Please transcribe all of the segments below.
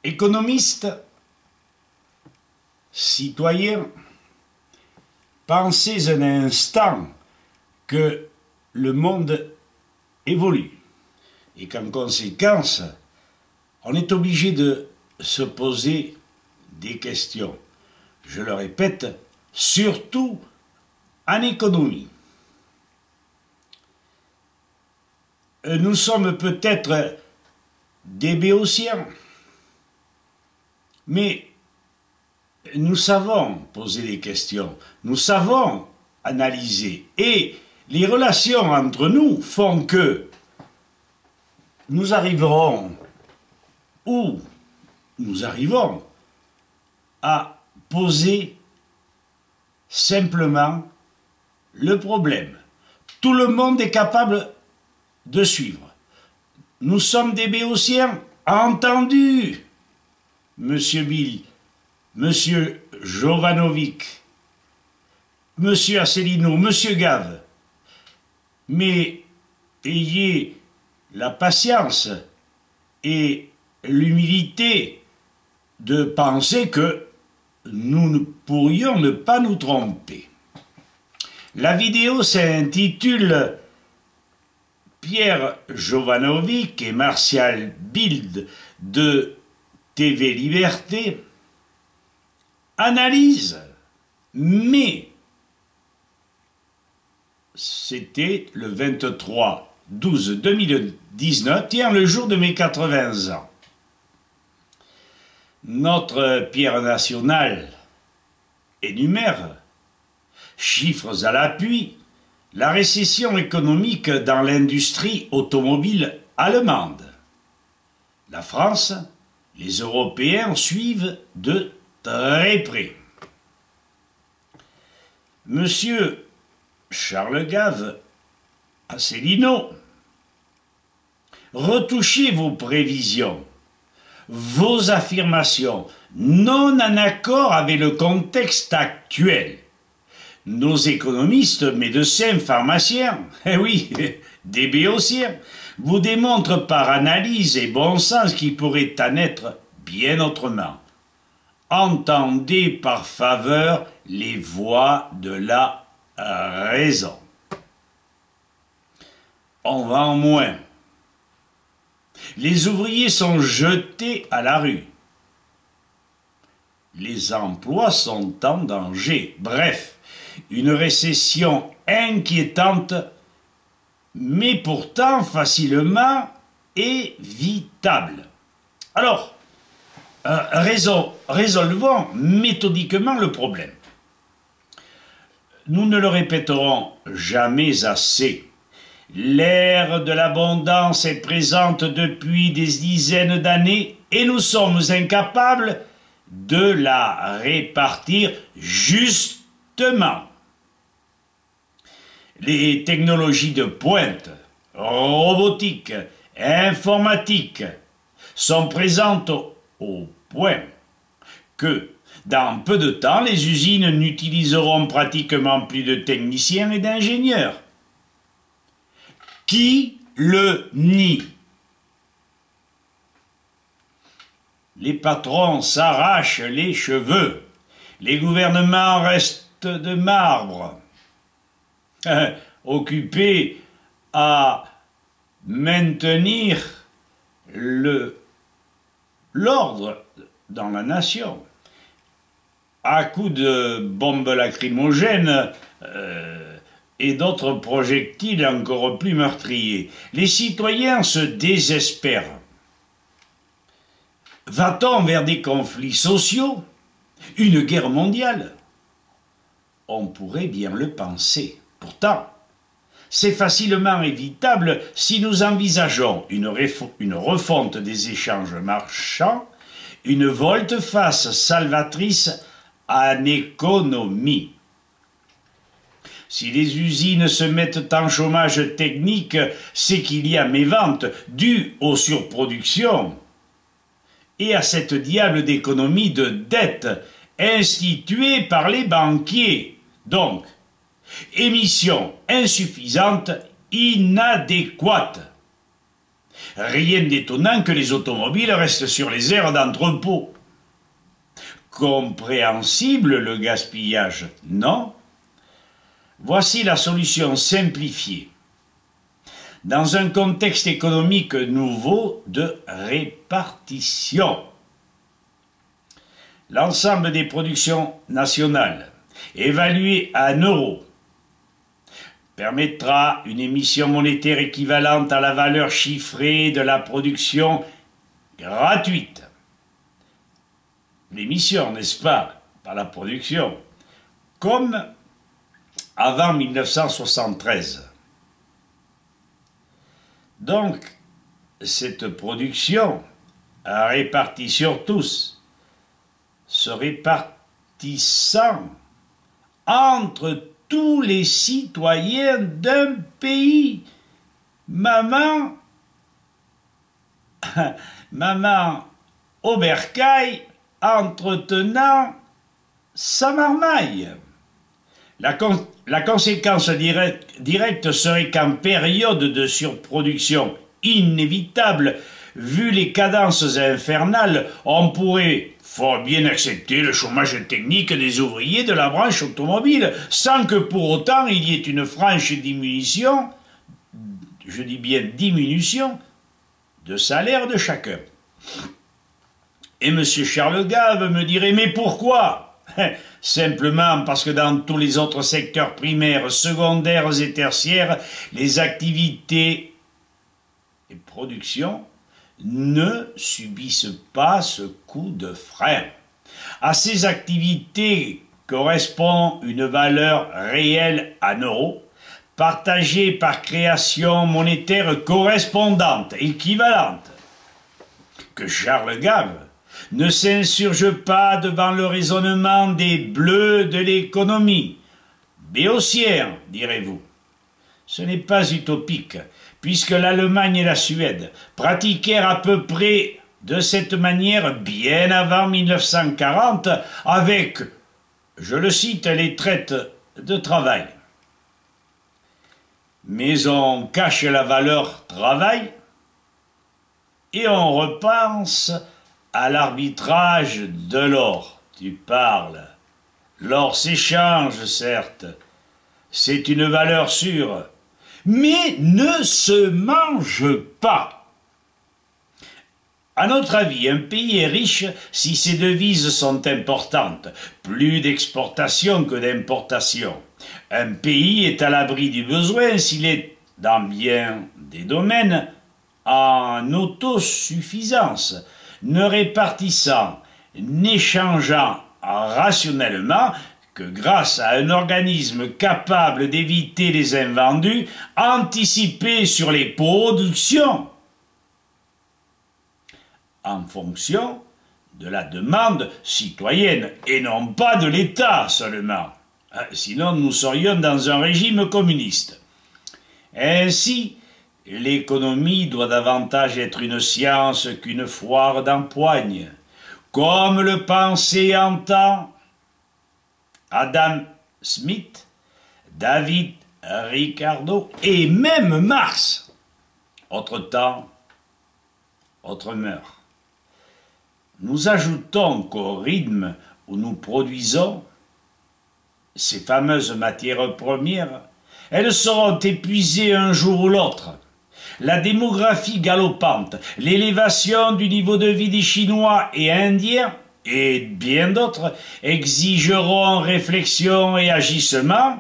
Économistes, citoyens, pensez un instant que le monde évolue et qu'en conséquence, on est obligé de se poser des questions. Je le répète, surtout en économie. Nous sommes peut-être des béotiens, mais nous savons poser des questions, nous savons analyser, et les relations entre nous font que nous arriverons où nous arrivons à poser simplement le problème. Tout le monde est capable de suivre. Nous sommes des béotiens, entendu, Monsieur Bill, Monsieur Jovanovic, Monsieur Asselineau, Monsieur Gave. Mais ayez la patience et l'humilité de penser que nous pourrions ne pas nous tromper. La vidéo s'intitule Pierre Jovanovic et Martial Bild de TV Liberté analyse, mais c'était le 23/12/2019, tiens, le jour de mes 80 ans. Notre pierre nationale énumère, chiffres à l'appui, la récession économique dans l'industrie automobile allemande. La France, les Européens suivent de très près. Monsieur Charles Gave, Asselineau, retouchez vos prévisions, vos affirmations, non en accord avec le contexte actuel. Nos économistes, médecins, pharmaciens, eh oui, des béotiens, vous démontrent par analyse et bon sens qu'il pourrait en être bien autrement. Entendez par faveur les voix de la raison. On vend moins. Les ouvriers sont jetés à la rue. Les emplois sont en danger. Bref, une récession inquiétante, mais pourtant facilement évitable. Alors, résolvons méthodiquement le problème. Nous ne le répéterons jamais assez. L'ère de l'abondance est présente depuis des dizaines d'années et nous sommes incapables de la répartir justement. Les technologies de pointe, robotique, informatique, sont présentes au point que, dans peu de temps, les usines n'utiliseront pratiquement plus de techniciens et d'ingénieurs. Qui le nie? Les patrons s'arrachent les cheveux, les gouvernements restent de marbre, occupés à maintenir l'ordre dans la nation. À coups de bombes lacrymogènes et d'autres projectiles encore plus meurtriers, les citoyens se désespèrent. Va-t-on vers des conflits sociaux? Une guerre mondiale? On pourrait bien le penser. Pourtant, c'est facilement évitable si nous envisageons une refonte des échanges marchands, une volte-face salvatrice en économie. Si les usines se mettent en chômage technique, c'est qu'il y a mévente due aux surproductions et à cette diable d'économie de dette instituée par les banquiers. Donc, émissions insuffisantes, inadéquates. Rien d'étonnant que les automobiles restent sur les aires d'entrepôt. Compréhensible le gaspillage, non? Voici la solution simplifiée. Dans un contexte économique nouveau de répartition, l'ensemble des productions nationales, évaluées à 1 euro, permettra une émission monétaire équivalente à la valeur chiffrée de la production gratuite. L'émission, n'est-ce pas? Pas la production. Comme avant 1973. Donc, cette production, répartie sur tous, se répartissant entre tous les citoyens d'un pays. Maman Obercaille entretenant sa marmaille. La conséquence directe serait qu'en période de surproduction inévitable, vu les cadences infernales, on pourrait fort bien accepter le chômage technique des ouvriers de la branche automobile, sans que pour autant il y ait une franche diminution, je dis bien diminution, de salaire de chacun. Et M. Charles Gave me dirait, mais pourquoi? Simplement parce que dans tous les autres secteurs primaires, secondaires et tertiaires, les activités et productions ne subissent pas ce coup de frein. À ces activités correspond une valeur réelle en euros, partagée par création monétaire correspondante, équivalente, que Charles Gave ne s'insurge pas devant le raisonnement des bleus de l'économie. Béotien, direz-vous. Ce n'est pas utopique, puisque l'Allemagne et la Suède pratiquèrent à peu près de cette manière bien avant 1940 avec, je le cite, les traites de travail. Mais on cache la valeur travail et on repense à l'arbitrage de l'or. Tu parles. L'or s'échange, certes. C'est une valeur sûre, mais ne se mange pas. À notre avis, un pays est riche si ses devises sont importantes, plus d'exportation que d'importation. Un pays est à l'abri du besoin s'il est, dans bien des domaines, en autosuffisance, ne répartissant, n'échangeant rationnellement que grâce à un organisme capable d'éviter les invendus, anticiper sur les productions en fonction de la demande citoyenne et non pas de l'État seulement. Sinon, nous serions dans un régime communiste. Ainsi, l'économie doit davantage être une science qu'une foire d'empoigne, comme le pensait en temps Adam Smith, David Ricardo et même Marx. Autre temps, autre mœurs. Nous ajoutons qu'au rythme où nous produisons ces fameuses matières premières, elles seront épuisées un jour ou l'autre. La démographie galopante, l'élévation du niveau de vie des Chinois et Indiens, et bien d'autres, exigeront réflexion et agissement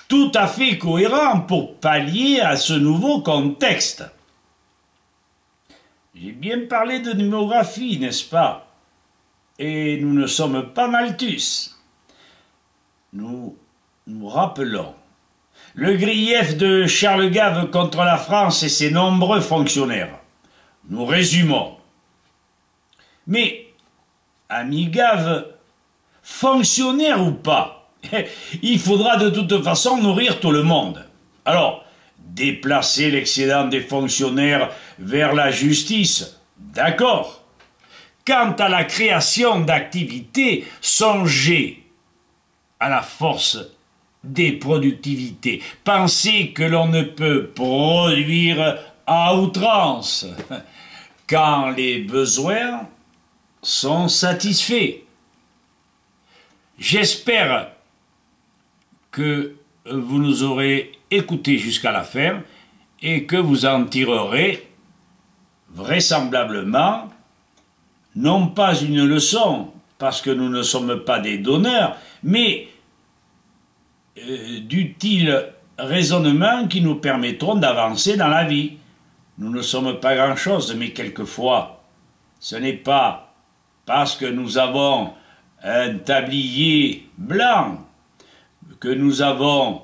tout à fait cohérents pour pallier à ce nouveau contexte. J'ai bien parlé de démographie, n'est-ce pas? Et nous ne sommes pas Malthus. Nous rappelons le grief de Charles Gave contre la France et ses nombreux fonctionnaires. Nous résumons. Mais, ami Gave, fonctionnaire ou pas, il faudra de toute façon nourrir tout le monde. Alors, déplacer l'excédent des fonctionnaires vers la justice, d'accord. Quant à la création d'activités, songez à la force des productivités. Pensez que l'on ne peut produire à outrance quand les besoins sont satisfaits. J'espère que vous nous aurez écoutés jusqu'à la fin et que vous en tirerez vraisemblablement non pas une leçon, parce que nous ne sommes pas des donneurs, mais d'utiles raisonnements qui nous permettront d'avancer dans la vie. Nous ne sommes pas grand-chose, mais quelquefois, ce n'est pas parce que nous avons un tablier blanc, que nous avons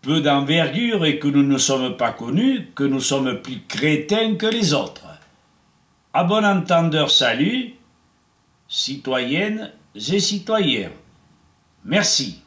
peu d'envergure et que nous ne sommes pas connus, que nous sommes plus crétins que les autres. À bon entendeur, salut, citoyennes et citoyens. Merci.